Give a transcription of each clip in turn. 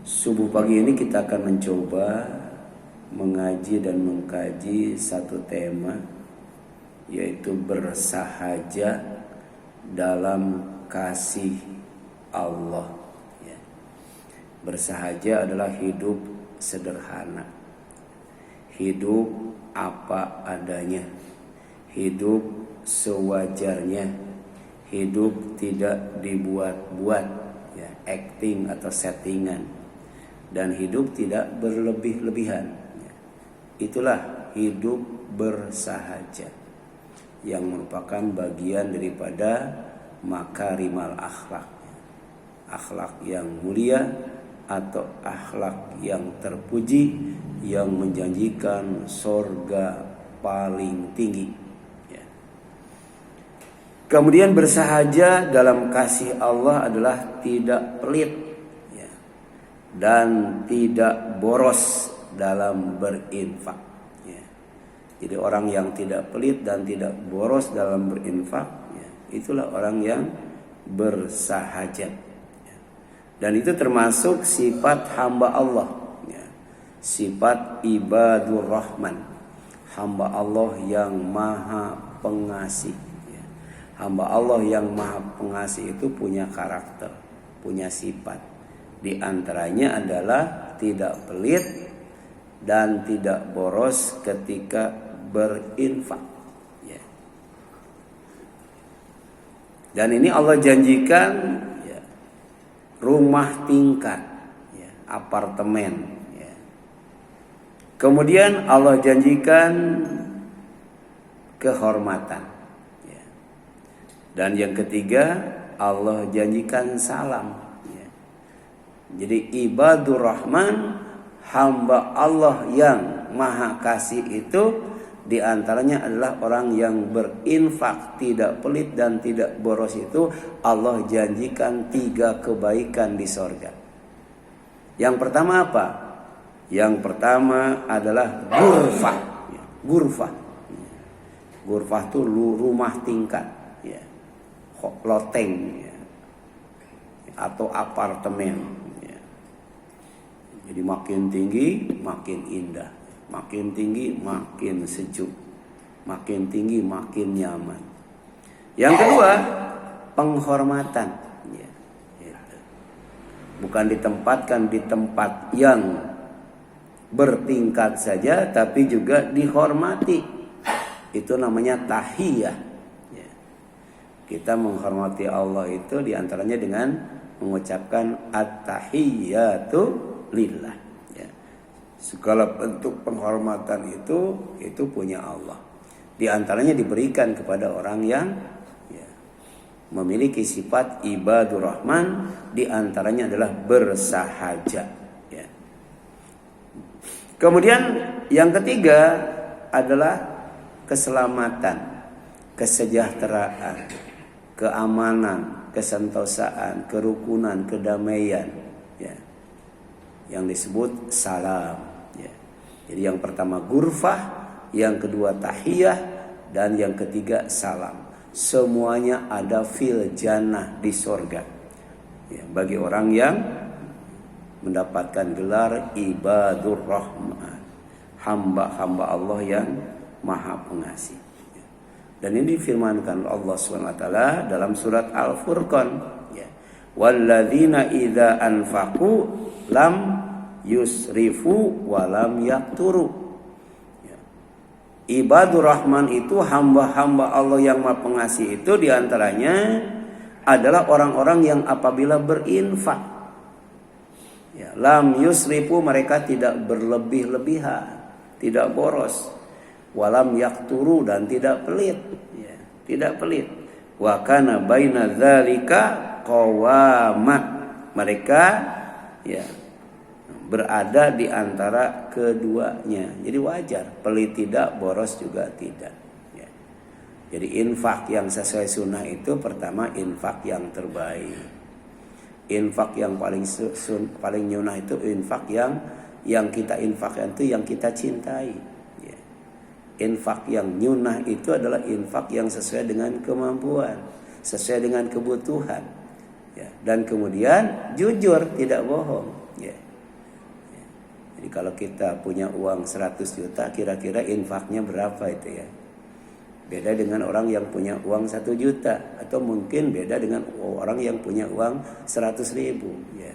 Subuh pagi ini kita akan mencoba mengaji dan mengkaji satu tema, yaitu bersahaja dalam kasih Allah. Bersahaja adalah hidup sederhana, hidup apa adanya, hidup sewajarnya, hidup tidak dibuat-buat, acting atau settingan, dan hidup tidak berlebih-lebihan. Itulah hidup bersahaja, yang merupakan bagian daripada makarimal akhlak, akhlak yang mulia atau akhlak yang terpuji, yang menjanjikan surga paling tinggi. Kemudian bersahaja dalam kasih Allah adalah tidak pelit dan tidak boros dalam berinfak. Jadi orang yang tidak pelit dan tidak boros dalam berinfak, itulah orang yang bersahaja. Dan itu termasuk sifat hamba Allah, sifat ibadur rahman, hamba Allah yang maha pengasih. Hamba Allah yang maha pengasih itu punya karakter, punya sifat. Di antaranya adalah tidak pelit dan tidak boros ketika berinfak. Dan ini Allah janjikan rumah tingkat, apartemen. Kemudian Allah janjikan kehormatan. Dan yang ketiga, Allah janjikan salam. Jadi ibadur rahman, hamba Allah yang maha kasih itu diantaranya adalah orang yang berinfak, tidak pelit dan tidak boros. Itu Allah janjikan 3 kebaikan di sorga. Yang pertama apa? Yang pertama adalah ghurfah. Ghurfah. Ghurfah itu rumah tingkat, loteng atau apartemen. Jadi makin tinggi makin indah, makin tinggi makin sejuk, makin tinggi makin nyaman. Yang kedua, penghormatan. Bukan ditempatkan di tempat yang bertingkat saja, tapi juga dihormati. Itu namanya tahiyah. Kita menghormati Allah itu diantaranya dengan mengucapkan at-tahiyyatu lillah. Segala bentuk penghormatan itu punya Allah. Di antaranya diberikan kepada orang yang memiliki sifat ibadur rahman. Di antaranya adalah bersahaja. Kemudian yang ketiga adalah keselamatan, kesejahteraan, keamanan, kesentosaan, kerukunan, kedamaian, yang disebut salam. Jadi yang pertama ghurfah, yang kedua tahiyah, dan yang ketiga salam. Semuanya ada fil jannah, di sorga, bagi orang yang mendapatkan gelar ibadur rahman, hamba-hamba Allah yang maha pengasih. Dan ini difirmankan Allah SWT dalam surat Al-Furqan. Walladzina idza anfaqu lam yusrifu wa lam yakturu. Ibadur Rahman itu hamba-hamba Allah yang maha pengasih itu diantaranya adalah orang-orang yang apabila berinfak, lam yusrifu, mereka tidak berlebih-lebihan, tidak boros. Walam yakturu, dan tidak pelit, tidak pelit. Wa kana baina dzalika qawama, mereka berada di antara keduanya. Jadi wajar, pelit tidak, boros juga tidak. Jadi infak yang sesuai sunnah itu pertama infak yang terbaik. Infak yang paling nyunah itu infak yang kita infakkan itu yang kita cintai. Infak yang nyunah itu adalah infak yang sesuai dengan kemampuan, sesuai dengan kebutuhan. Dan kemudian jujur, tidak bohong. Jadi kalau kita punya uang 100 juta, kira-kira infaknya berapa itu ya? Beda dengan orang yang punya uang 1 juta, atau mungkin beda dengan orang yang punya uang 100 ribu ya.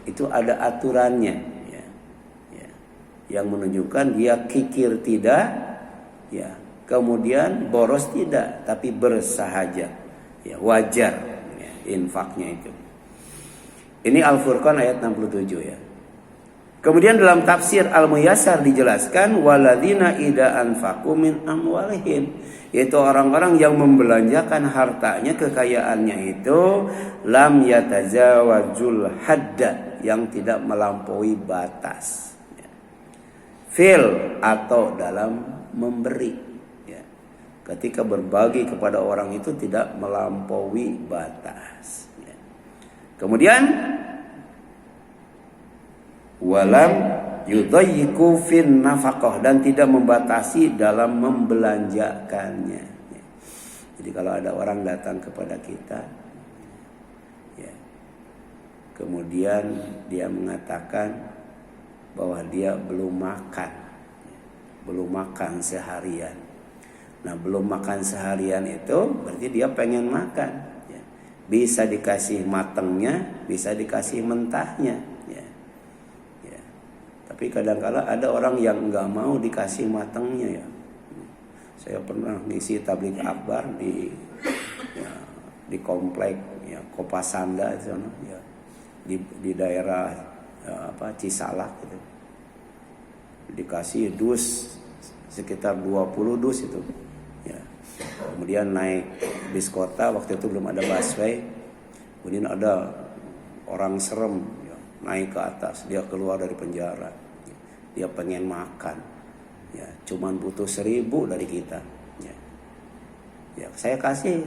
Itu ada aturannya ya. Ya. Yang menunjukkan dia kikir tidak ya, kemudian boros tidak, tapi bersahaja ya, wajar ya, infaknya itu. Ini Al-Furqan ayat 67 ya. Kemudian dalam tafsir Al-Muyassar dijelaskan waladina ida anfaqu min amwalihim, yaitu orang-orang yang membelanjakan hartanya, kekayaannya itu lam yatajawazul hadda, yang tidak melampaui batas ya. Fil atau dalam memberi ya. Ketika berbagi kepada orang itu tidak melampaui batas ya. Kemudian walam yudayyiku fin nafaqah, dan tidak membatasi dalam membelanjakannya ya. Jadi kalau ada orang datang kepada kita ya, kemudian dia mengatakan bahwa dia belum makan seharian. Nah, belum makan seharian itu berarti dia pengen makan ya. Bisa dikasih matangnya, bisa dikasih mentahnya ya. Ya. Tapi kadang-kala ada orang yang nggak mau dikasih matangnya ya. Saya pernah ngisi tabligh akbar di komplek ya, Kopasanda itu ya, di daerah Cisalak gitu. Dikasih dus sekitar 20 dus itu ya. Kemudian naik bis kota, waktu itu belum ada busway. Kemudian ada orang serem ya, naik ke atas, dia keluar dari penjara ya. Dia pengen makan ya, cuman butuh 1.000 dari kita ya. Ya saya kasih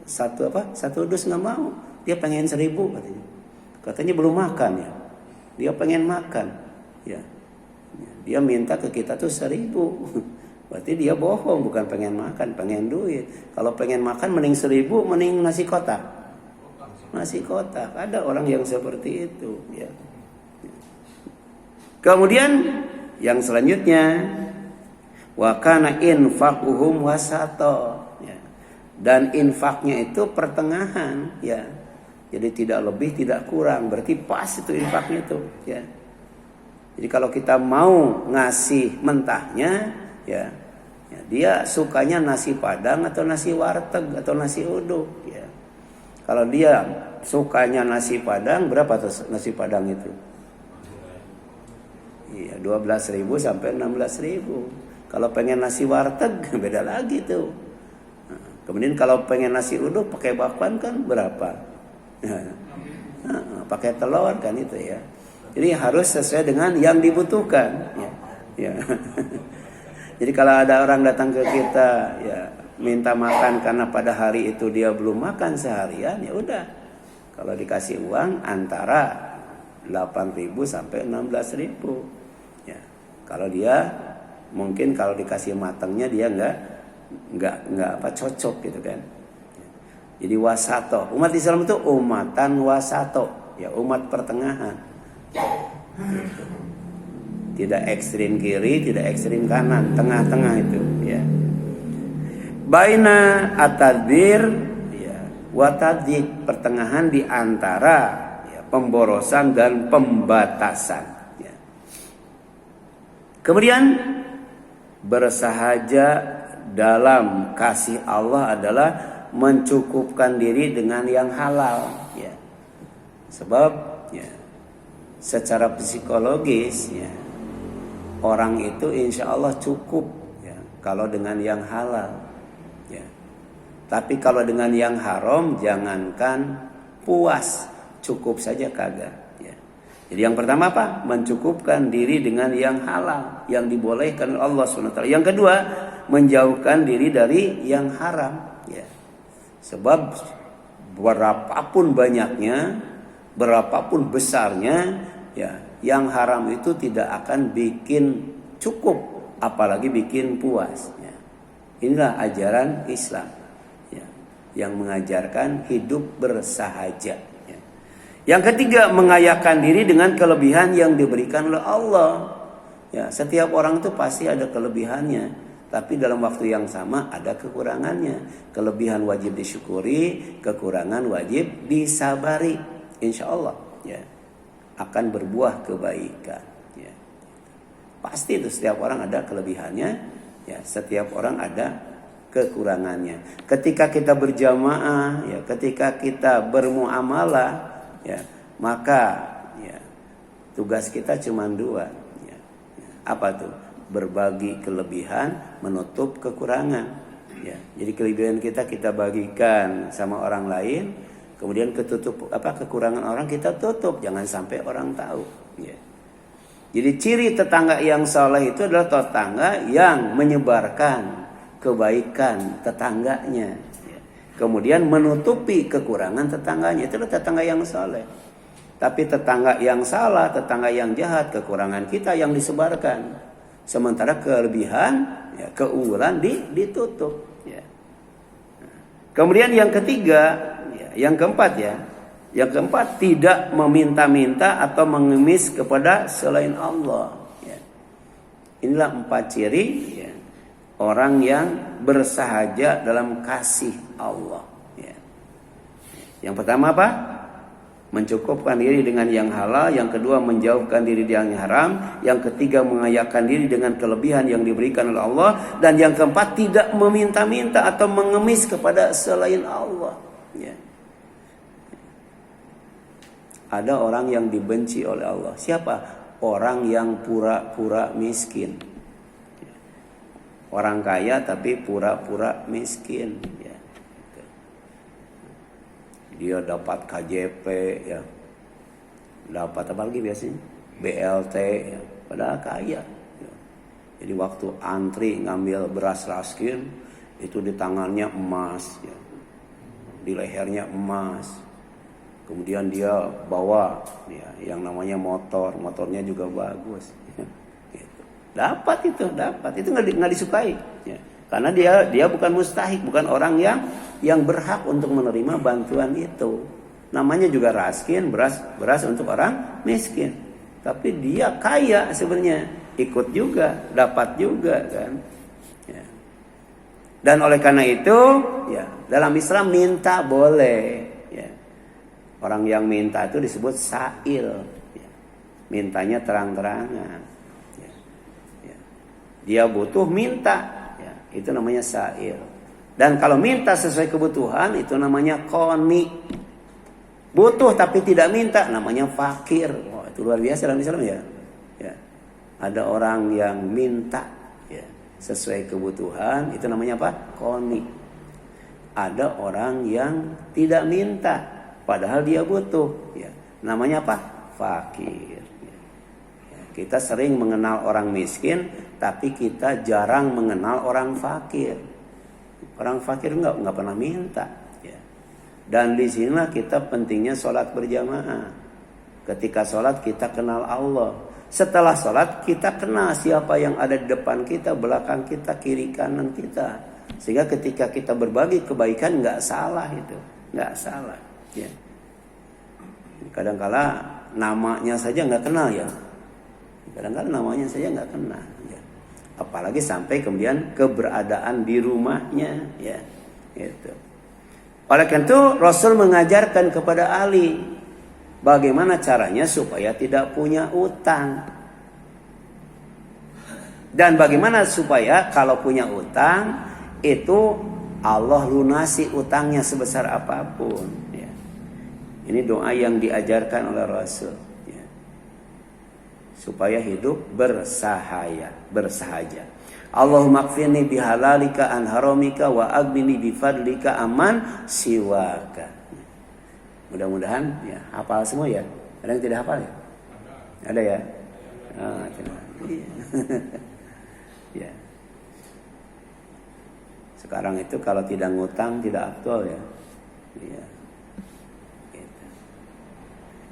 satu dus, nggak mau, dia pengen 1.000 katanya belum makan ya, dia pengen makan ya. Dia minta ke kita tuh 1.000. Berarti dia bohong, bukan pengen makan, pengen duit. Kalau pengen makan mending 1.000, mending nasi kotak. Nasi kotak. Ada orang yang seperti itu ya. Kemudian yang selanjutnya wa kana infaquhum wasato ya. Dan infaknya itu pertengahan ya. Jadi tidak lebih, tidak kurang. Berarti pas itu infaknya itu ya. Jadi kalau kita mau ngasih mentahnya ya, ya dia sukanya nasi padang atau nasi warteg atau nasi uduk ya. Kalau dia sukanya nasi padang, berapa tuh nasi padang itu? Iya, 12.000 sampai 16.000. Kalau pengen nasi warteg beda lagi tuh. Nah, kemudian kalau pengen nasi uduk pakai bakwan kan berapa? Nah, pakai telur kan itu ya. Jadi harus sesuai dengan yang dibutuhkan ya. Ya. Jadi kalau ada orang datang ke kita ya minta makan karena pada hari itu dia belum makan seharian, ya udah. Kalau dikasih uang antara 8.000 sampai 16.000. Ya. Kalau dia mungkin kalau dikasih matangnya dia enggak cocok gitu kan. Jadi wasato. Umat Islam itu umatan wasato, ya umat pertengahan. Tidak ekstrim kiri, tidak ekstrim kanan, tengah-tengah itu ya. Baina at-tadbir ya wa tadyiq, pertengahan di antara ya, pemborosan dan pembatasan ya. Kemudian bersahaja dalam kasih Allah adalah mencukupkan diri dengan yang halal ya. Sebab ya secara psikologis ya, orang itu insya Allah cukup ya, kalau dengan yang halal ya. Tapi kalau dengan yang haram jangankan puas, cukup saja kagak ya. Jadi yang pertama apa? Mencukupkan diri dengan yang halal, yang dibolehkan oleh Allah SWT. Yang kedua, menjauhkan diri dari yang haram ya. Sebab berapapun banyaknya, berapapun besarnya ya, yang haram itu tidak akan bikin cukup, apalagi bikin puas ya. Inilah ajaran Islam ya, yang mengajarkan hidup bersahaja ya. Yang ketiga, mengayakan diri dengan kelebihan yang diberikan oleh Allah Ya, setiap orang itu pasti ada kelebihannya, tapi dalam waktu yang sama ada kekurangannya. Kelebihan wajib disyukuri, kekurangan wajib disabari. Insya Allah ya akan berbuah kebaikan. Ya. Pasti itu setiap orang ada kelebihannya, ya setiap orang ada kekurangannya. Ketika kita berjamaah, ya ketika kita bermuamalah, ya maka ya tugas kita cuma dua. Ya. Apa tuh? Berbagi kelebihan, menutup kekurangan. Ya, jadi kelebihan kita bagikan sama orang lain, kemudian kekurangan orang kita tutup, jangan sampai orang tahu. Ya. Jadi ciri tetangga yang saleh itu adalah tetangga yang menyebarkan kebaikan tetangganya. Ya. Kemudian menutupi kekurangan tetangganya, itulah tetangga yang saleh. Tapi tetangga yang salah, tetangga yang jahat, kekurangan kita yang disebarkan. Sementara kelebihan, ya, keunggulan ditutup. Ya. Kemudian yang ketiga, ya, yang keempat tidak meminta-minta atau mengemis kepada selain Allah. Ya. Inilah 4 ciri ya, orang yang bersahaja dalam kasih Allah. Ya. Yang pertama apa? Mencukupkan diri dengan yang halal. Yang kedua menjauhkan diri dari yang haram. Yang ketiga mengayahkan diri dengan kelebihan yang diberikan oleh Allah. Dan yang keempat tidak meminta-minta atau mengemis kepada selain Allah. Ya. Ada orang yang dibenci oleh Allah. Siapa? Orang yang pura-pura miskin. Orang kaya tapi pura-pura miskin. Ya. Dia dapat KJP, ya, dapat apa lagi biasanya BLT, ya, padahal kaya. Ya. Jadi waktu antri ngambil beras raskin itu di tangannya emas, ya. Di lehernya emas. Kemudian dia bawa ya, yang namanya motornya juga bagus. Ya. Gitu. Dapat itu nggak disukai. Ya. Karena dia bukan mustahik, bukan orang yang berhak untuk menerima bantuan itu. Namanya juga raskin, beras untuk orang miskin. Tapi dia kaya sebenarnya, ikut juga, dapat juga kan. Ya. Dan oleh karena itu, ya dalam Islam minta boleh. Ya. Orang yang minta itu disebut sa'il. Ya. Mintanya terang-terangan. Ya. Ya. Dia butuh minta. Itu namanya sa'il. Dan kalau minta sesuai kebutuhan itu namanya qani. Butuh tapi tidak minta namanya fakir. Oh, itu luar biasa dalam Islam ya. Ya. Ada orang yang minta ya, sesuai kebutuhan itu namanya apa? Qani. Ada orang yang tidak minta padahal dia butuh ya. Namanya apa? Fakir. Ya. Kita sering mengenal orang miskin tapi kita jarang mengenal orang fakir. Orang fakir nggak pernah minta. Ya. Dan di sinilah kita pentingnya sholat berjamaah. Ketika sholat kita kenal Allah. Setelah sholat kita kenal siapa yang ada di depan kita, belakang kita, kiri kanan kita. Sehingga ketika kita berbagi kebaikan nggak salah itu, nggak salah. Ya. Kadang-kala namanya saja nggak kenal ya. Kadang-kala namanya saja nggak kenal. Apalagi sampai kemudian keberadaan di rumahnya ya gitu. Oleh karena itu Rasul mengajarkan kepada Ali bagaimana caranya supaya tidak punya utang. Dan bagaimana supaya kalau punya utang itu Allah lunasi utangnya sebesar apapun ya. Ini doa yang diajarkan oleh Rasul. Supaya hidup bersahaja. Allahumma kfirni bihalalika an haramika wa agbini bifadlika aman siwaka. Mudah-mudahan ya hafal semua ya. Ada yang tidak hafal ya? Ada ya? Iya. Ya. Sekarang itu kalau tidak ngutang tidak afdol ya. Iya.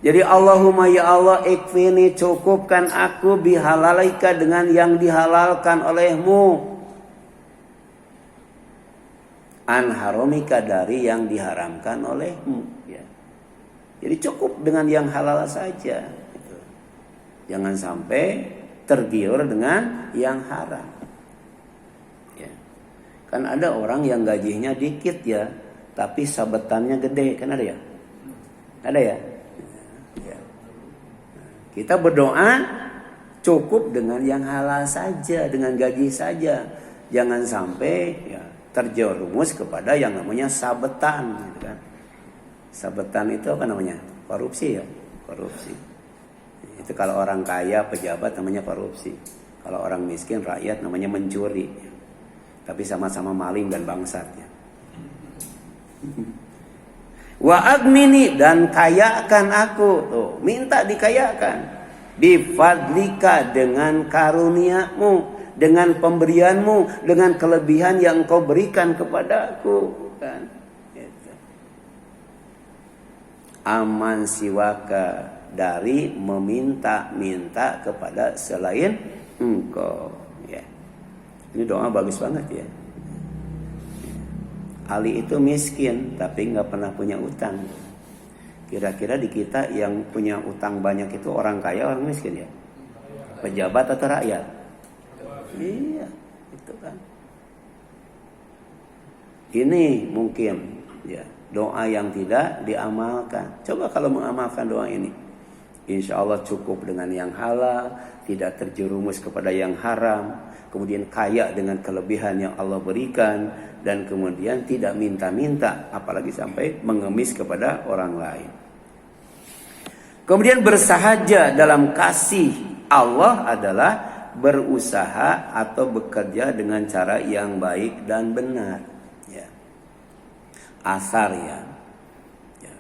Jadi Allahumma ya Allah ikfini cukupkan aku bihalalika dengan yang dihalalkan olehmu. An haramika dari yang diharamkan olehmu. Ya. Jadi cukup dengan yang halal saja. Gitu. Jangan sampai tergiur dengan yang haram. Ya. Kan ada orang yang gajinya dikit ya, tapi sabetannya gede, kan ada ya? Ada ya? Ya. Kita berdoa cukup dengan yang halal saja, dengan gaji saja. Jangan sampai ya, terjerumus kepada yang namanya sabetan, gitu kan. Sabetan itu apa namanya? Korupsi ya, korupsi. Itu kalau orang kaya, pejabat namanya korupsi. Kalau orang miskin, rakyat namanya mencuri. Tapi sama-sama maling dan bangsat ya. Wa aghnini, dan kayakan aku. Tuh, minta dikayakan. Bifadlika, dengan karuniamu, dengan pemberianmu, dengan kelebihan yang kau berikan kepadaku, kan? Gitu. Aman siwaka, dari meminta-minta kepada selain engkau. Ya. Ini doa bagus banget ya. Ali itu miskin tapi nggak pernah punya utang. Kira-kira di kita yang punya utang banyak itu orang kaya, orang miskin ya? Pejabat atau rakyat? Iya, itu kan. Ini mungkin ya doa yang tidak diamalkan. Coba kalau mengamalkan doa ini, insya Allah cukup dengan yang halal, tidak terjerumus kepada yang haram, kemudian kaya dengan kelebihan yang Allah berikan, dan kemudian tidak minta-minta, apalagi sampai mengemis kepada orang lain. Kemudian bersahaja dalam kasih Allah adalah berusaha atau bekerja dengan cara yang baik dan benar. Ya. Asar ya.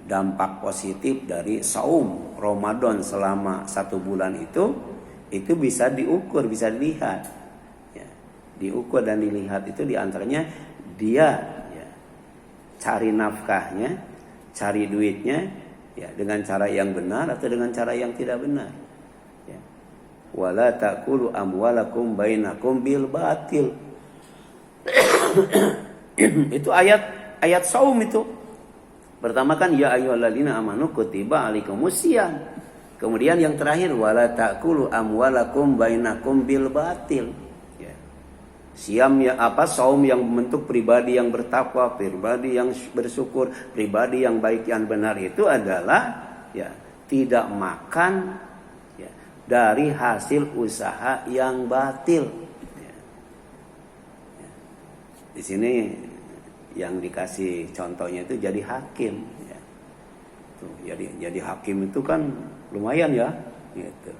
Dampak positif dari saum Ramadan selama 1 bulan itu bisa diukur, bisa dilihat. Ya. Diukur dan dilihat itu diantaranya dia ya, cari nafkahnya, cari duitnya ya, dengan cara yang benar atau dengan cara yang tidak benar. Ya. Wala ta'kulu amwalakum bainakum bil batil. Itu ayat saum itu. Pertama kan ya ayyuhalladzina amanu kutiba alaikumusiyam. Kemudian yang terakhir wala ta'kulu amwalakum bainakum bil batil. Ya. Siam ya saum yang membentuk pribadi yang bertakwa, pribadi yang bersyukur, pribadi yang baik yang benar itu adalah ya tidak makan ya, dari hasil usaha yang batil. Ya. Ya. Di sini yang dikasih contohnya itu jadi hakim. Ya. Tuh, jadi hakim itu kan lumayan ya, gitu.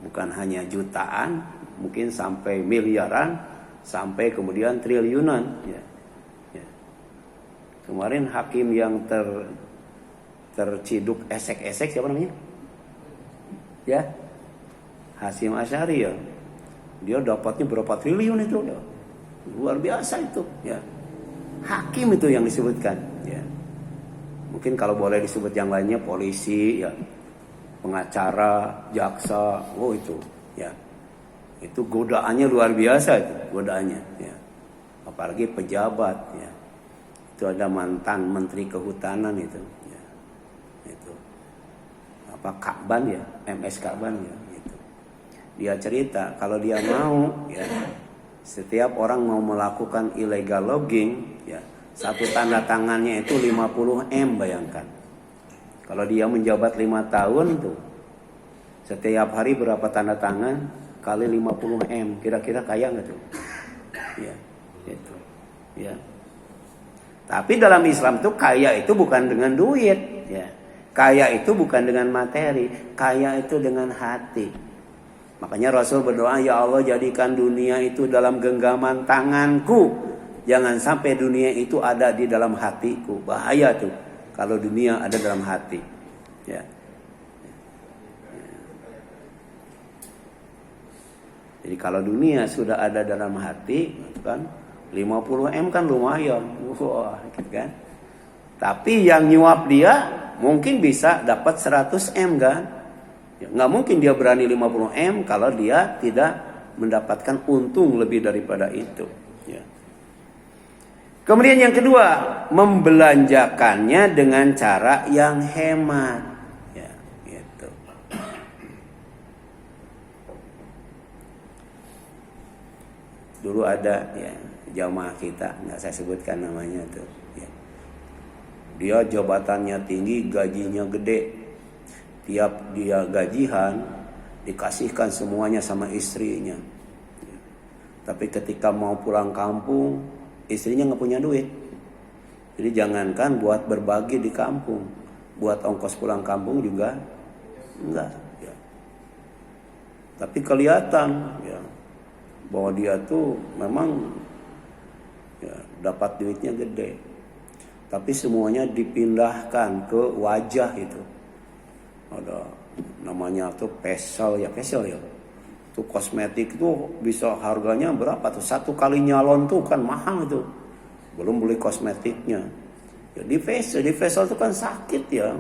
Bukan hanya jutaan, mungkin sampai miliaran, sampai kemudian triliunan. Ya. Ya. Kemarin hakim yang terciduk esek-esek siapa namanya? Ya, Hasyim Asy'ari ya. Dia dapatnya berapa triliun itu? Ya. Luar biasa itu. Ya. Hakim itu yang disebutkan. Ya. Mungkin kalau boleh disebut yang lainnya polisi, ya, pengacara, jaksa, itu, ya, itu godaannya luar biasa itu, godaannya, ya. Apalagi pejabat, ya, itu ada mantan Menteri Kehutanan itu, ya, itu, Ka'ban ya, MS Ka'ban ya, itu. Dia cerita kalau dia mau, ya, setiap orang mau melakukan illegal logging, ya, satu tanda tangannya itu 50 M, bayangkan. Kalau dia menjabat 5 tahun tuh, setiap hari berapa tanda tangan kali 50 M, kira-kira kaya nggak tuh? Ya, itu, ya. Tapi dalam Islam tuh kaya itu bukan dengan duit, ya. Kaya itu bukan dengan materi, kaya itu dengan hati. Makanya Rasul berdoa, ya Allah jadikan dunia itu dalam genggaman tanganku. Jangan sampai dunia itu ada di dalam hatiku. Bahaya tuh kalau dunia ada dalam hati. Ya. Jadi kalau dunia sudah ada dalam hati, kan 50 M kan lumayan. Wah, gitu kan. Tapi yang nyuap dia mungkin bisa dapat 100 M kan. Nggak mungkin dia berani 50 M kalau dia tidak mendapatkan untung lebih daripada itu. Ya. Kemudian yang kedua, membelanjakannya dengan cara yang hemat. Ya, gitu. Dulu ada ya jamaah kita, nggak saya sebutkan namanya tuh. Ya. Dia jabatannya tinggi, gajinya gede. Tiap dia gajian dikasihkan semuanya sama istrinya. Ya. Tapi ketika mau pulang kampung, istrinya nggak punya duit. Jadi jangankan buat berbagi di kampung, buat ongkos pulang kampung juga enggak. Ya. Tapi kelihatan ya bahwa dia tuh memang ya, dapat duitnya gede. Tapi semuanya dipindahkan ke wajah itu. Ada namanya tuh facial ya. Tuh kosmetik itu bisa harganya berapa tuh? 1 kali nyalon tuh kan mahal itu. Belum beli kosmetiknya. Ya, di facial itu kan sakit ya.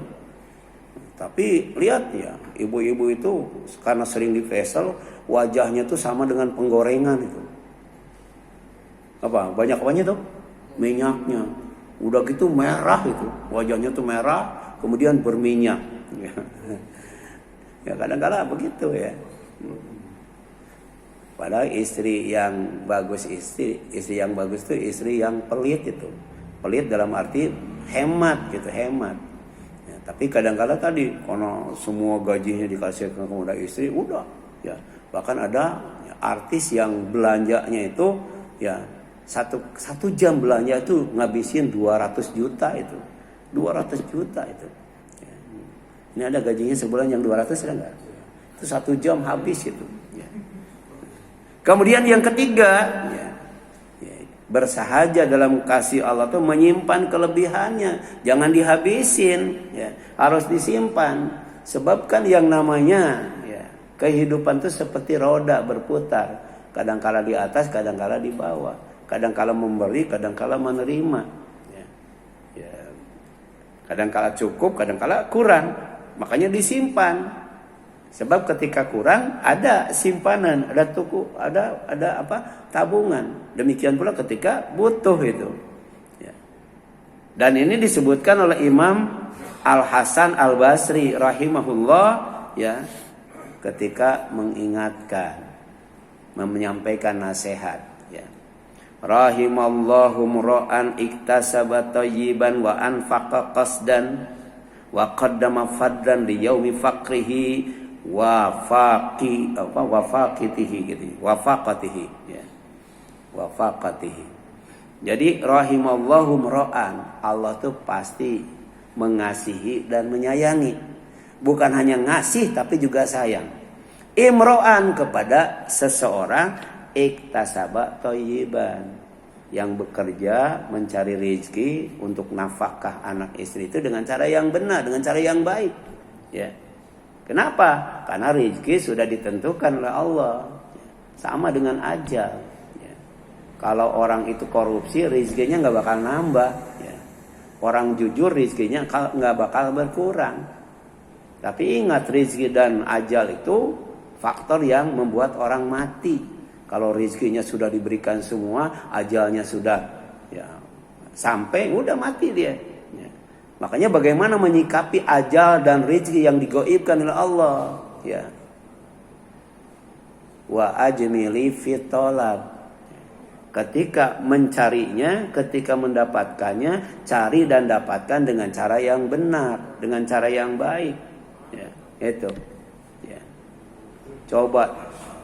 Tapi lihat ya, ibu-ibu itu karena sering di facial, wajahnya tuh sama dengan penggorengan itu. Apa? Banyak apanya tuh? Minyaknya. Udah gitu merah itu. Wajahnya tuh merah, kemudian berminyak. Ya kadang-kadang begitu ya. Padahal istri yang bagus istri yang bagus itu istri yang pelit itu. Pelit dalam arti hemat gitu, hemat. Ya, tapi kadang-kadang tadi kalau semua gajinya dikasih kepada istri, udah ya. Bahkan ada ya, artis yang belanjanya itu ya satu jam belanja itu ngabisin 200 juta itu. 200 juta itu. Ya. Ini ada gajinya sebulan yang 200 ada enggak? Itu 1 jam habis itu. Ya. Kemudian yang ketiga, ya, bersahaja dalam kasih Allah itu menyimpan kelebihannya, jangan dihabisin, ya, harus disimpan. Sebab kan yang namanya ya, kehidupan itu seperti roda berputar, kadang-kala di atas, kadang-kala di bawah, kadang-kala memberi, kadang-kala menerima, ya, ya, kadang-kala cukup, kadang-kala kurang, makanya disimpan. Sebab ketika kurang ada simpanan, ada tuku, ada apa? Tabungan. Demikian pula ketika butuh itu. Ya. Dan ini disebutkan oleh Imam Al Hasan Al Basri rahimahullah ya ketika mengingatkan, menyampaikan nasihat. Ya. Rahimallahu mura'an iktasaba thayyiban wa anfaqa qasdan wa qaddama fadlan li yaumi faqrihi wafaqatihi gitu, wafaqatihi ya. Wafaqatihi. Jadi rahimallahu mra'an, Allah tuh pasti mengasihi dan menyayangi. Bukan hanya ngasih tapi juga sayang. Imra'an kepada seseorang iktasaba thayyiban, yang bekerja mencari rezeki untuk nafkah anak istri itu dengan cara yang benar, dengan cara yang baik ya. Kenapa? Karena rezeki sudah ditentukan oleh Allah. Sama dengan ajal. Ya. Kalau orang itu korupsi, rezekinya nggak bakal nambah. Ya. Orang jujur, rezekinya nggak bakal berkurang. Tapi ingat, rezeki dan ajal itu faktor yang membuat orang mati. Kalau rezekinya sudah diberikan semua, ajalnya sudah ya, sampai, udah mati dia. Makanya bagaimana menyikapi ajal dan rezeki yang digaibkan oleh Allah, ya. Wa ajmili fit talab. Ketika mencarinya, ketika mendapatkannya, cari dan dapatkan dengan cara yang benar, dengan cara yang baik. Ya, itu. Ya. Coba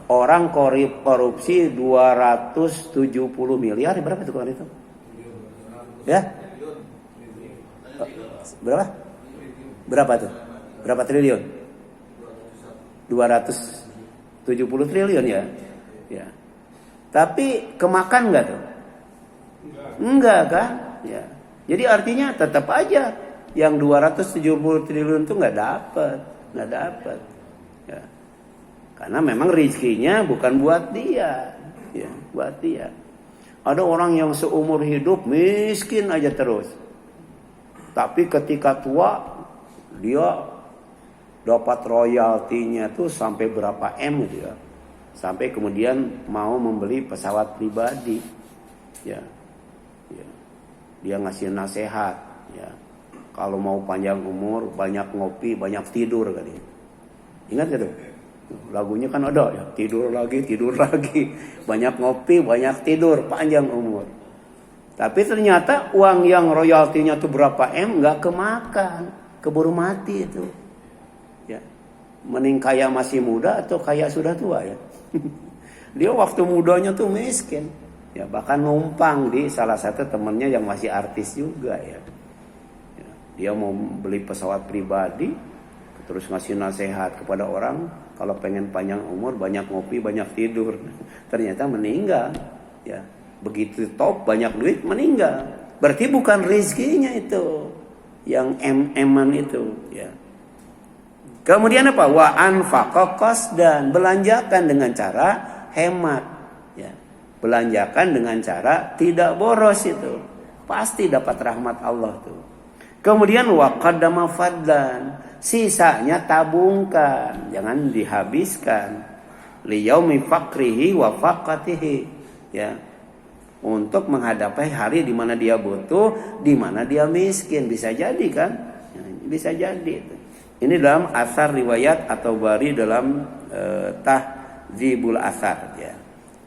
orang korupsi 270 miliar, berapa itu kemarin itu? Ya? Berapa tuh? Berapa triliun? 270 triliun ya. Ya. Tapi kemakan enggak tuh? Enggak kan? Ya. Jadi artinya tetap aja yang 270 triliun tuh enggak dapat. Ya. Karena memang rezekinya bukan buat dia, ya, buat dia. Ada orang yang seumur hidup miskin aja terus. Tapi ketika tua dia dapat royaltinya tuh sampai berapa M gitu ya. Sampai kemudian mau membeli pesawat pribadi. Ya. Ya. Dia ngasih nasihat ya. Kalau mau panjang umur, banyak ngopi, banyak tidur kan. Ingat gak tuh? Lagunya kan ada ya, tidur lagi, banyak ngopi, banyak tidur, panjang umur. Tapi ternyata uang yang royaltinya tuh berapa nggak kemakan, keburu mati itu. Ya, mending kaya masih muda atau kaya sudah tua ya. Dia waktu mudanya tuh miskin, ya bahkan numpang di salah satu temennya yang masih artis juga ya. Dia mau beli pesawat pribadi, terus ngasih nasihat kepada orang kalau pengen panjang umur banyak ngopi, banyak tidur. Ternyata meninggal. Ya, begitu top banyak duit meninggal. Berarti bukan rezekinya itu yang eman itu. Ya. Kemudian apa? Wa anfaqa qasdan, belanjakan dengan cara hemat. Ya. Belanjakan dengan cara tidak boros itu. Pasti dapat rahmat Allah tuh. Kemudian wa qaddama fadlan, sisanya tabungkan, jangan dihabiskan. Li yaumi faqrihi wa faqatihi, ya. Untuk menghadapi hari di mana dia butuh, di mana dia miskin, bisa jadi kan? Ya, bisa jadi itu. Ini dalam asar riwayat atau bari dalam Tahdzibul Asar ya.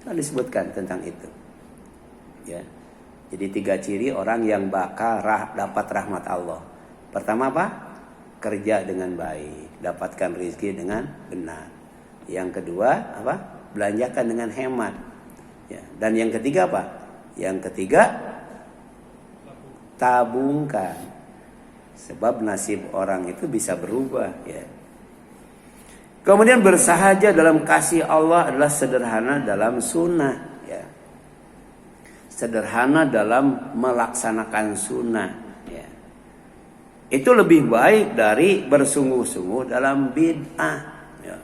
Disebutkan tentang itu. Ya. Jadi 3 ciri orang yang bakal dapat rahmat Allah. Pertama apa? Kerja dengan baik, dapatkan rezeki dengan benar. Yang kedua apa? Belanjakan dengan hemat. Ya. Dan yang ketiga apa? Yang ketiga tabungkan. Sebab nasib orang itu bisa berubah. Ya. Kemudian bersahaja dalam kasih Allah adalah sederhana dalam sunnah. Sederhana dalam melaksanakan sunnah ya. Itu lebih baik dari bersungguh-sungguh dalam bid'ah ya.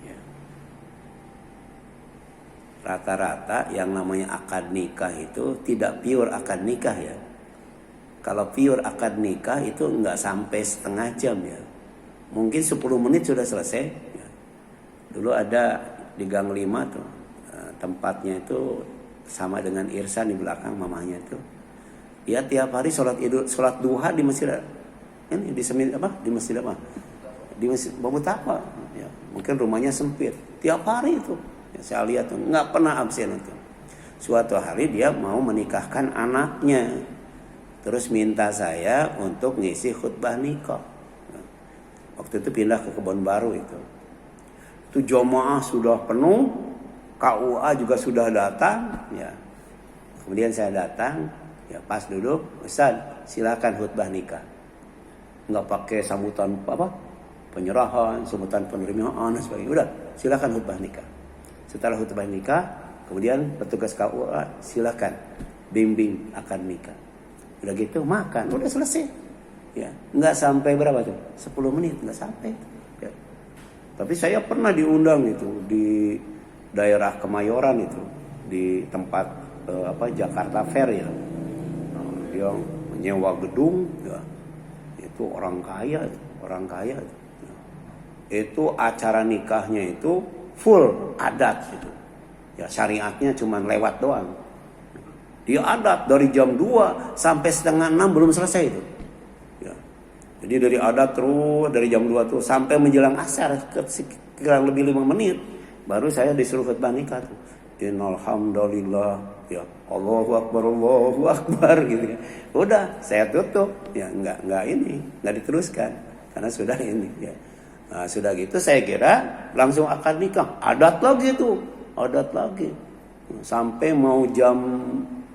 Ya. Rata-rata yang namanya akad nikah itu tidak pure akad nikah ya. Kalau pure akad nikah itu enggak sampai setengah jam ya. Mungkin 10 menit sudah selesai ya. Dulu ada di Gang 5 tuh tempatnya itu sama dengan Irsan di belakang mamanya itu. Dia tiap hari sholat duha di masjid ini di masjid apa? Di masjid Babu Tapa. Ya, mungkin rumahnya sempit. Tiap hari itu. Ya, saya lihat tuh nggak pernah absen itu. Suatu hari dia mau menikahkan anaknya. Terus minta saya untuk ngisi khutbah nikah. Waktu itu pindah ke Kebon Baru itu. Itu jamaah sudah penuh. KUA juga sudah datang, ya. Kemudian saya datang, ya pas duduk, Ustaz, silakan khutbah nikah. Enggak pakai sambutan apa? Penyerahan, sambutan penerimaan dan sebagainya. Udah, silakan khutbah nikah. Setelah khutbah nikah, kemudian petugas KUA silakan bimbing akad nikah. Udah gitu makan, udah selesai. Ya, enggak sampai berapa tuh? 10 menit, enggak sampai. Ya. Tapi saya pernah diundang itu di daerah Kemayoran itu di tempat Jakarta Fair ya. Dia menyewa gedung ya. Itu orang kaya itu. Itu acara nikahnya itu full adat itu. Ya syariatnya cuma lewat doang. Dia adat dari jam 2 sampai setengah 6 belum selesai itu. Ya. Jadi dari adat terus dari jam 2 tuh sampai menjelang asar kurang lebih 5 menit. Baru saya disuruh khutbah nikah tuh. Innalhamdulillah ya Allahu Akbar gitu ya. Udah saya tutup ya enggak diteruskan karena sudah ini ya. Nah, sudah gitu saya kira langsung akad nikah. Adat lagi sampai mau jam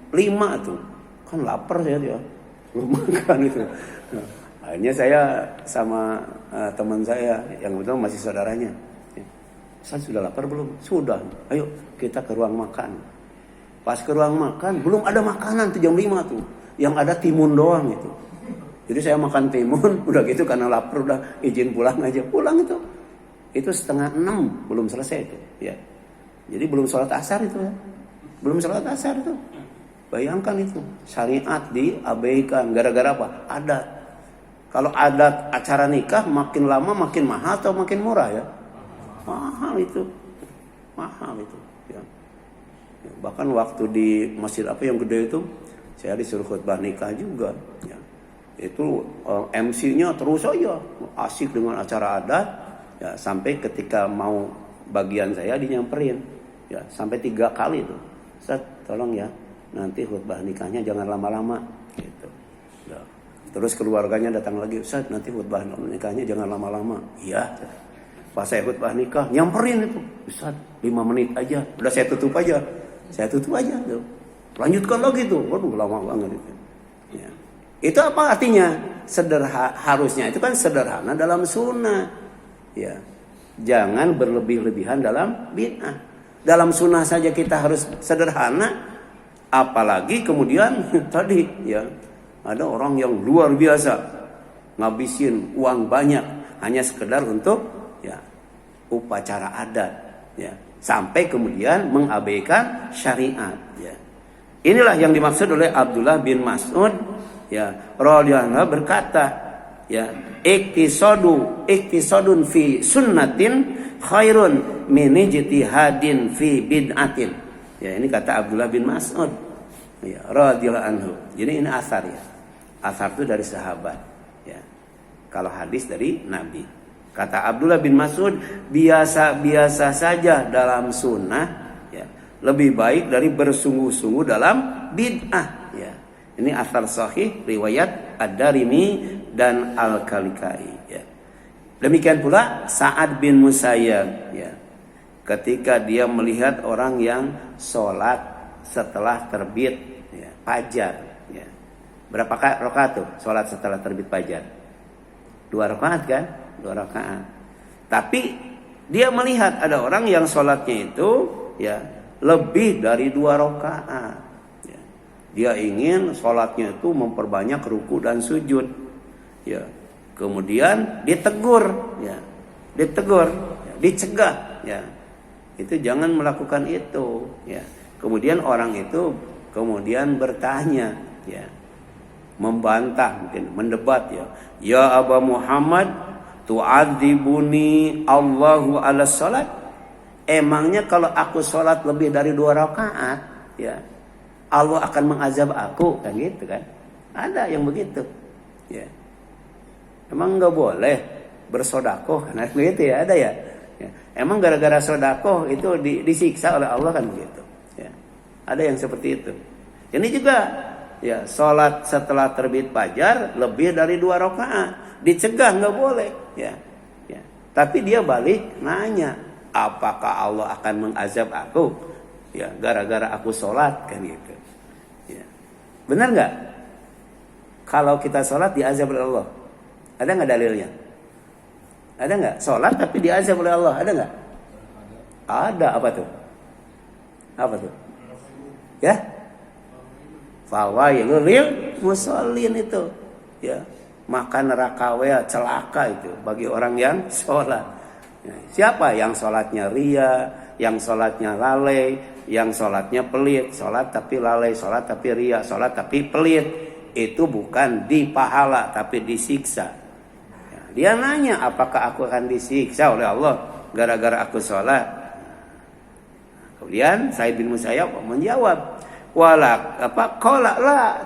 5 tuh. Kan lapar saya dia. Belum makan itu. Nah, akhirnya saya sama teman saya yang betul masih saudaranya. Saya sudah lapar belum? Sudah. Ayo kita ke ruang makan. Pas ke ruang makan belum ada makanan tuh jam 5 tuh. Yang ada timun doang itu. Jadi saya makan timun, udah gitu karena lapar udah izin pulang aja. Pulang itu. Itu 5:30 belum selesai itu, ya. Jadi belum sholat asar itu ya. Belum sholat asar itu. Bayangkan itu, syariat diabaikan gara-gara apa? Adat. Kalau adat acara nikah makin lama makin mahal atau makin murah ya? Mahal itu ya. Bahkan waktu di masjid apa yang gede itu saya disuruh khutbah nikah juga ya. Itu MC-nya terus saja asik dengan acara adat Ya, sampai ketika mau bagian saya dinyamperin. Ya, sampai 3 kali tuh. Ustaz, tolong ya, nanti khutbah nikahnya jangan lama-lama gitu. Ya. Terus keluarganya datang lagi, Ustaz, nanti khutbah nikahnya jangan lama-lama. Iya. Pas saya khutbah nikah, nyamperin itu. Ustaz, 5 menit aja. Udah saya tutup aja. Saya tutup aja tuh. Lanjutkan lagi tuh. Waduh, lama banget itu. Ya. Itu apa artinya? Harusnya itu kan sederhana dalam sunnah. Ya. Jangan berlebih-lebihan dalam bid'ah. Dalam sunnah saja kita harus sederhana, apalagi kemudian tadi ya, ada orang yang luar biasa ngabisin uang banyak hanya sekedar untuk ya upacara adat ya, sampai kemudian mengabaikan syariat ya. Inilah yang dimaksud oleh Abdullah bin Mas'ud ya, radhiyallahu anhu berkata ya, iktisadun fi sunnatin khairun min ijtihadin fi bid'atin. Ya, ini kata Abdullah bin Mas'ud ya, radhiyallahu anhu. Jadi ini asar ya. Asar itu dari sahabat ya. Kalau hadis dari Nabi. Kata Abdullah bin Mas'ud, biasa-biasa saja dalam sunnah ya, lebih baik dari bersungguh-sungguh dalam bid'ah ya. Ini asar sahih riwayat Ad-Darimi dan Al-Kalikai ya. Demikian pula Sa'ad bin Musayyab ya, ketika dia melihat orang yang sholat setelah terbit ya, fajar ya. Berapa rakaat tuh sholat setelah terbit fajar? 2 rakaat kan? 2 rakaat. Tapi dia melihat ada orang yang sholatnya itu ya lebih dari 2 rakaat ya. Dia ingin sholatnya itu memperbanyak ruku dan sujud ya. Kemudian ditegur ya. Ditegur ya. Dicegah ya. Itu jangan melakukan itu ya. Kemudian orang itu kemudian bertanya ya, membantah, mungkin mendebat ya. Ya Aba Muhammad, tu'adzibuni Allahu ala salat? Emangnya kalau aku sholat lebih dari 2 rakaat ya, Allah akan mengazab aku, kan gitu kan? Ada yang begitu ya. Emang nggak boleh bersodakoh karena begitu ya, ada ya. Ya. Emang gara-gara sodakoh itu disiksa oleh Allah, kan begitu ya. Ada yang seperti itu. Ini juga ya, sholat setelah terbit fajar lebih dari 2 rakaat dicegah, nggak boleh ya. Ya. Tapi dia balik nanya, apakah Allah akan mengazab aku ya gara-gara aku sholat, kan gitu ya. Benar nggak kalau kita sholat diazab oleh Allah? Ada nggak dalilnya? Ada nggak sholat tapi diazab oleh Allah? Ada nggak? Ada. Apa tuh? Apa tuh? Ya, fawailul lil musallin itu ya, maka neraka celaka itu bagi orang yang sholat. Ya, siapa yang sholatnya ria, yang sholatnya lalai, yang sholatnya pelit, sholat tapi lalai, sholat tapi ria, sholat tapi pelit, itu bukan dipahala tapi disiksa. Ya, dia nanya, apakah aku akan disiksa oleh Allah gara-gara aku sholat? Kemudian Sa'id bin Musayyab menjawab,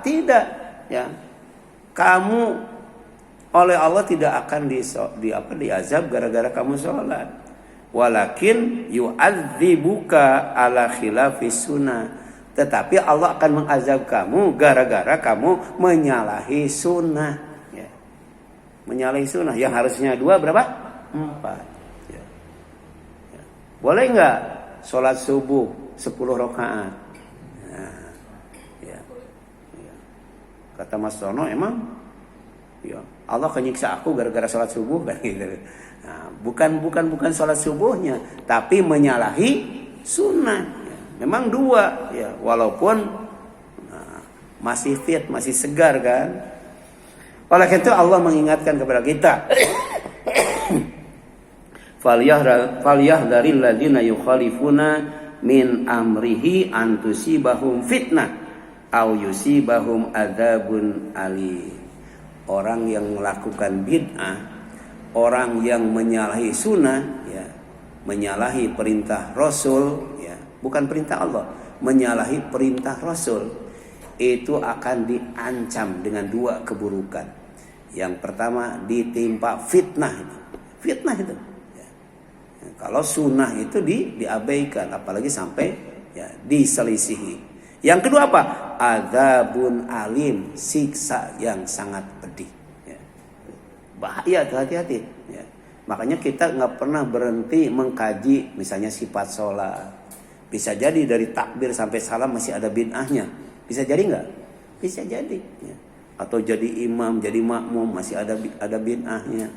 tidak ya, kamu oleh Allah tidak akan diazab gara-gara kamu sholat. Walakin yu'adzibuka ala khilafis sunnah. Tetapi Allah akan mengazab kamu gara-gara kamu menyalahi sunnah ya. Menyalahi sunnah yang harusnya 2 berapa? 4 ya. Ya. Boleh nggak sholat subuh 10 rakaat? Nah, ya. Ya. Kata Mas Tono, emang ya, Allah akan nyiksa aku gara-gara sholat subuh kan gitu. Nah, bukan sholat subuhnya, tapi menyalahi sunnah. Ya, memang 2 ya, walaupun masih fit, masih segar kan. Oleh karena itu Allah mengingatkan kepada kita, falyahdharil ladzina yukhalifuna min amrihi an tusibahum fitnah aw yusibahum adzabun alim. Orang yang melakukan bid'ah, orang yang menyalahi sunnah ya, menyalahi perintah Rasul ya, bukan perintah Allah, menyalahi perintah Rasul, itu akan diancam dengan 2 keburukan. Yang pertama ditimpa fitnah itu ya. Kalau sunnah itu diabaikan, apalagi sampai ya diselisihi. Yang kedua apa? Adzabun alim, siksa yang sangat pedih. Ya. Bahaya, hati-hati. Ya. Makanya kita nggak pernah berhenti mengkaji, misalnya sifat sholat. Bisa jadi dari takbir sampai salam masih ada bid'ahnya. Bisa jadi nggak? Bisa jadi. Ya. Atau jadi imam, jadi makmum masih ada bid'ahnya.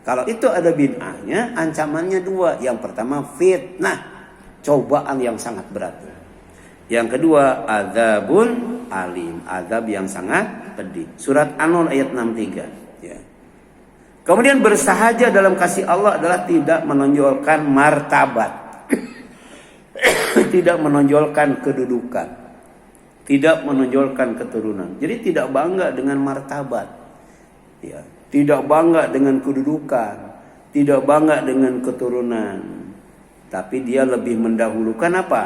Kalau itu ada bid'ahnya, ancamannya dua. Yang pertama fitnah, cobaan yang sangat berat. Yang kedua adzabun alim, azab yang sangat pedih. Surat An-Nur ayat 63. Ya. Kemudian bersahaja dalam kasih Allah adalah tidak menonjolkan martabat, tidak menonjolkan kedudukan, tidak menonjolkan keturunan. Jadi tidak bangga dengan martabat. Ya. Tidak bangga dengan kedudukan, tidak bangga dengan keturunan. Tapi dia lebih mendahulukan apa?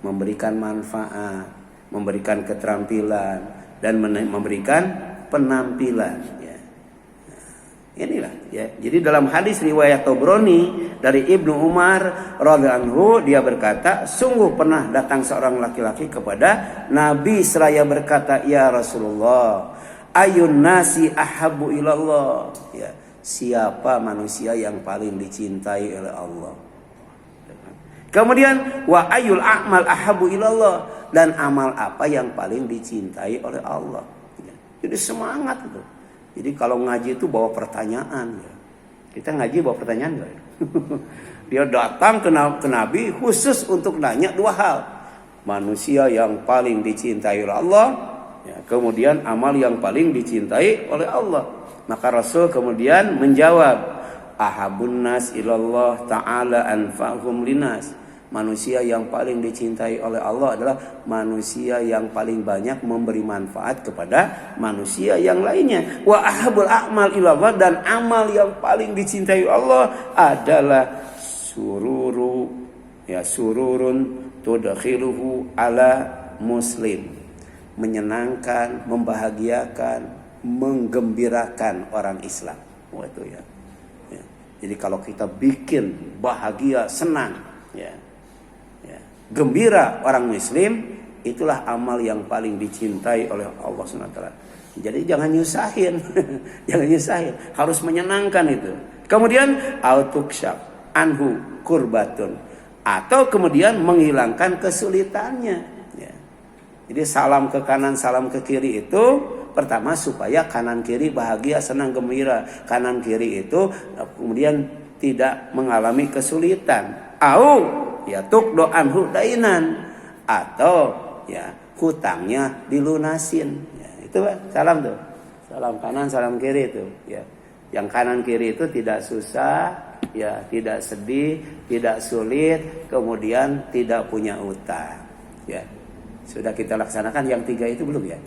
Memberikan manfaat, memberikan keterampilan, dan memberikan penampilan. Ya. Inilah. Ya. Jadi dalam hadis riwayat Tabrani dari Ibnu Umar radhiyallahu anhu, dia berkata, sungguh pernah datang seorang laki-laki kepada Nabi seraya berkata, ya Rasulullah, ayun nasi ahabbu ilallah. Ya, siapa manusia yang paling dicintai oleh Allah? Kemudian wa ayul a'mal ahabbu ilallah, dan amal apa yang paling dicintai oleh Allah? Ya, jadi semangat itu. Jadi kalau ngaji itu bawa pertanyaan. Ya. Kita ngaji bawa pertanyaan enggak? Dia datang ke Nabi khusus untuk nanya dua hal. Manusia yang paling dicintai oleh Allah, ya, kemudian amal yang paling dicintai oleh Allah. Maka Rasul kemudian menjawab, ahabun nas ilallah ta'ala anfa'hum linas. Manusia yang paling dicintai oleh Allah adalah manusia yang paling banyak memberi manfaat kepada manusia yang lainnya. Wa ahabul a'mal ilallah, dan amal yang paling dicintai Allah adalah sururun tudkhiluhu ala muslim. Menyenangkan, membahagiakan, menggembirakan orang Islam. Wah itu ya. Ya. Jadi kalau kita bikin bahagia, senang, ya, gembira orang Muslim, itulah amal yang paling dicintai oleh Allah SWT. Jadi jangan nyusahin, jangan nyusahin, harus menyenangkan itu. Kemudian autuksyaf anhu kurbatun, atau kemudian menghilangkan kesulitannya. Ya. Jadi salam ke kanan, salam ke kiri itu pertama supaya kanan kiri bahagia, senang, gembira. Kanan kiri itu kemudian tidak mengalami kesulitan. Ya tukdo anhu dainan, atau ya hutangnya dilunasin. Ya, itu Pak, salam tuh. Salam kanan, salam kiri itu. Ya. Yang kanan kiri itu tidak susah, ya tidak sedih, tidak sulit, kemudian tidak punya utang. Ya. Sudah kita laksanakan yang tiga itu belum ya?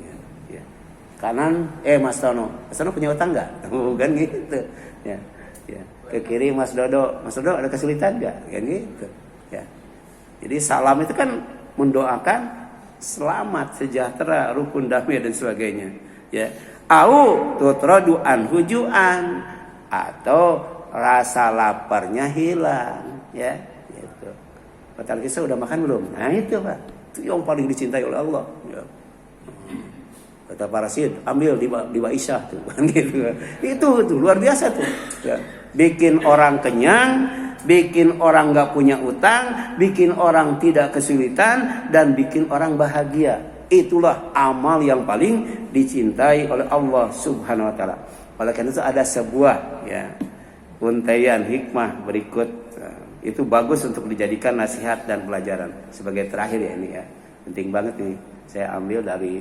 Ya, ya. Kanan, Mas Tono punya utang nggak? Bukan gitu. Ya, ya. Ke kiri Mas Dodo ada kesulitan nggak? Kan gitu. Ya. Jadi salam itu kan mendoakan selamat, sejahtera, rukun, damai dan sebagainya. Ya. Au tutradu anhujuan, atau rasa laparnya hilang. Ya, gitu. Batal kisah udah makan belum? Nah itu Pak, itu yang paling dicintai oleh Allah. Ya. Kata para Rasid, ambil di Aisyah tuh, gitu. Itu luar biasa tuh. Ya. Bikin orang kenyang, bikin orang nggak punya utang, bikin orang tidak kesulitan, dan bikin orang bahagia. Itulah amal yang paling dicintai oleh Allah Subhanahu Wa Taala. Oleh karena itu ada sebuah ya untaian hikmah berikut. Itu bagus untuk dijadikan nasihat dan pelajaran. Sebagai terakhir ya ini ya, penting banget nih. Saya ambil dari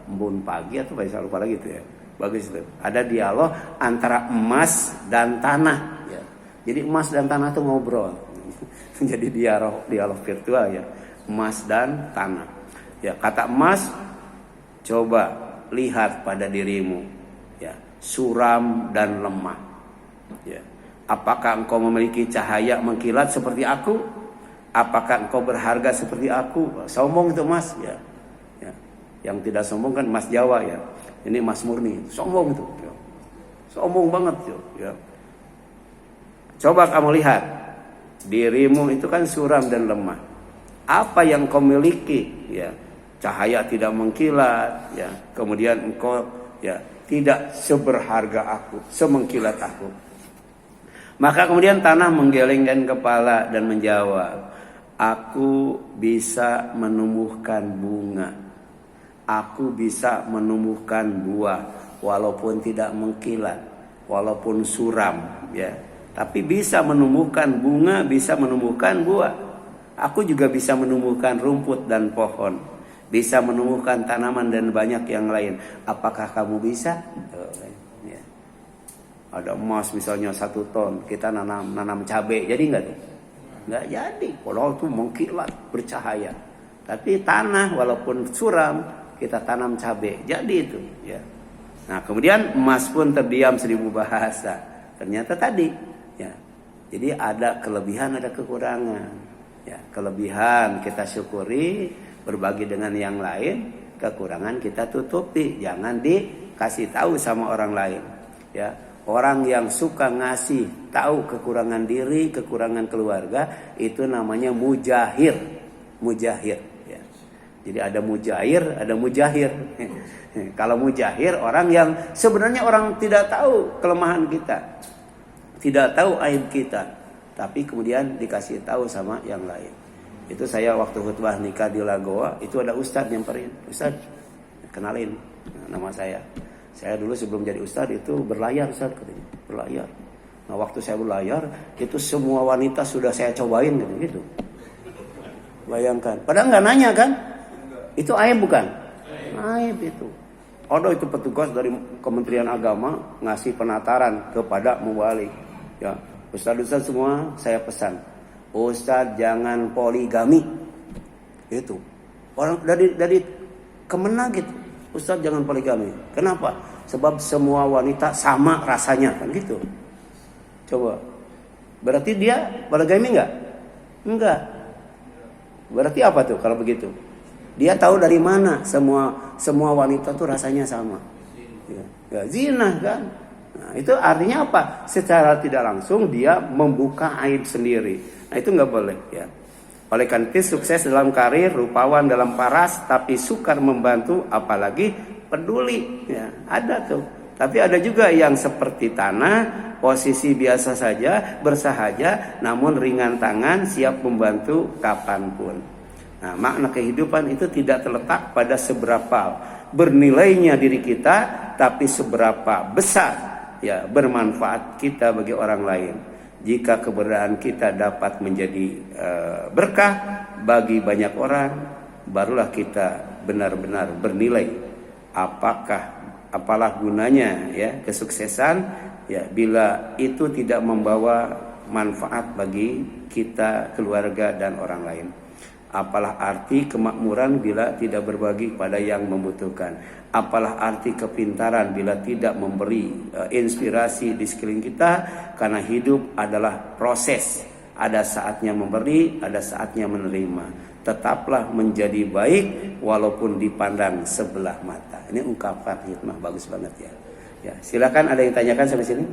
Embun Pagi atau saya lupa lagi itu ya. Bagus itu. Ada dialog antara emas dan tanah. Ya. Jadi emas dan tanah itu ngobrol. Jadi dialog virtual ya. Emas dan tanah. Ya, kata emas, coba lihat pada dirimu. Ya, suram dan lemah. Ya. Apakah engkau memiliki cahaya mengkilat seperti aku? Apakah engkau berharga seperti aku? Sombong itu emas ya. Ya. Yang tidak sombong kan emas Jawa ya. Ini emas murni, sombong itu. Ya. Sombong banget ya. Coba kamu lihat, dirimu itu kan suram dan lemah. Apa yang kau miliki? Ya, cahaya tidak mengkilat. Ya, kemudian engkau ya tidak seberharga aku, semengkilat aku. Maka kemudian tanah menggelengkan kepala dan menjawab, aku bisa menumbuhkan bunga, aku bisa menumbuhkan buah, walaupun tidak mengkilat, walaupun suram, ya. Tapi bisa menumbuhkan bunga, bisa menumbuhkan buah. Aku juga bisa menumbuhkan rumput dan pohon, bisa menumbuhkan tanaman dan banyak yang lain. Apakah kamu bisa? Ya. Ada emas misalnya 1 ton, kita nanam cabai, jadi enggak tuh? Enggak jadi. Kalau itu mengkilat, bercahaya. Tapi tanah walaupun suram, kita tanam cabai, jadi itu. Ya. Nah kemudian emas pun terdiam 1000 bahasa. Ternyata tadi, ya. Jadi ada kelebihan, ada kekurangan. Ya, kelebihan kita syukuri, berbagi dengan yang lain. Kekurangan kita tutupi, jangan dikasih tahu sama orang lain. Ya, orang yang suka ngasih tahu kekurangan diri, kekurangan keluarga, itu namanya mujahir. Mujahir. Ya. Jadi ada mujair, ada mujahir. Kalau mujahir orang yang sebenarnya orang tidak tahu kelemahan kita, tidak tahu aib kita, tapi kemudian dikasih tahu sama yang lain. Itu saya waktu khutbah nikah di Lagoa, itu ada ustadz nyamperin, ustadz kenalin nama saya. Saya dulu sebelum jadi ustadz itu berlayar, ustadz katanya, berlayar. Nah waktu saya berlayar itu semua wanita sudah saya cobain gitu. Bayangkan, padahal nggak nanya kan? Itu aib bukan? Aib itu. Ada itu petugas dari Kementerian Agama ngasih penataran kepada mubalik. Ya, ustadz semua saya pesan, ustadz jangan poligami. Itu orang dari Kemenag gitu, ustadz jangan poligami. Kenapa? Sebab semua wanita sama rasanya kan gitu. Coba, berarti dia poligami enggak? Enggak. Berarti apa tuh kalau begitu? Dia tahu dari mana semua wanita tuh rasanya sama. Ya, zina kan. Nah, itu artinya apa? Secara tidak langsung dia membuka aib sendiri. Nah, itu nggak boleh ya. Oleh karena itu sukses dalam karir, rupawan dalam paras, tapi sukar membantu, apalagi peduli. Ya, ada tuh. Tapi ada juga yang seperti tanah, posisi biasa saja, bersahaja, namun ringan tangan, siap membantu kapanpun. Nah, makna kehidupan itu tidak terletak pada seberapa bernilainya diri kita, tapi seberapa besar ya bermanfaat kita bagi orang lain. Jika keberadaan kita dapat menjadi berkah bagi banyak orang, barulah kita benar-benar bernilai. Apalah gunanya ya kesuksesan ya bila itu tidak membawa manfaat bagi kita, keluarga dan orang lain. Apalah arti kemakmuran bila tidak berbagi pada yang membutuhkan. Apalah arti kepintaran bila tidak memberi inspirasi di sekeliling kita. Karena hidup adalah proses. Ada saatnya memberi, ada saatnya menerima. Tetaplah menjadi baik walaupun dipandang sebelah mata. Ini ungkapan hikmah bagus banget ya. Ya, silakan ada yang tanyakan sampai sini.